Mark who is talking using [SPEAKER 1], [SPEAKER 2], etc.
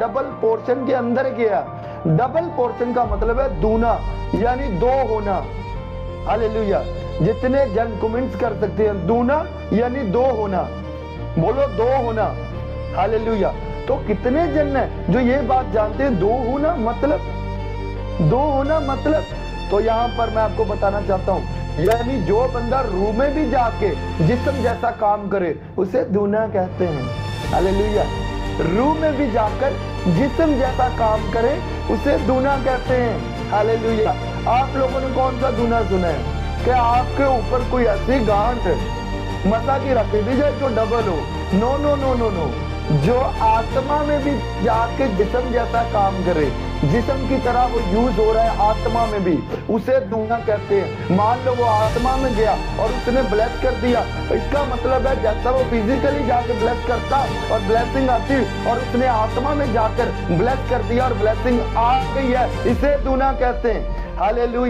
[SPEAKER 1] Double portion के अंदर गया। डबल पोर्शन का मतलब है दूना, यानी दो होना। हालेलुया। जितने जन कमेंट्स कर सकते हैं, दूना यानी दो होना, बोलो दो होना। हालेलुया। तो कितने जन हैं जो ये बात जानते हैं दो होना मतलब, दो होना मतलब? तो यहाँ पर मैं आपको बताना चाहता हूँ, यानी जो बंदा रूह में भी जाके जिस्म जैसा काम करे उसे दूना कहते हैं। हालेलुया। रूह में भी जाकर जिस्म जैसा काम करे उसे दूना कहते हैं। हालेलुया। आप लोगों ने कौन सा दूना सुना है? कि आपके ऊपर कोई ऐसी गांठ मसा की रखी दी जाए जो डबल हो? No no no no no. जो आत्मा में भी जाके जिस्म जैसा काम करे, जिस्म की तरह वो यूज हो रहा है आत्मा में भी, उसे दूना कहते हैं। मान लो वो आत्मा में गया और उसने ब्लेस कर दिया, इसका मतलब है जैसा वो फिजिकली जाके ब्लेस करता और ब्लेसिंग आती, और उसने आत्मा में जाकर ब्लेस कर दिया और ब्लेसिंग आ गई है, इसे दूना कहते हैं। हालेलुया।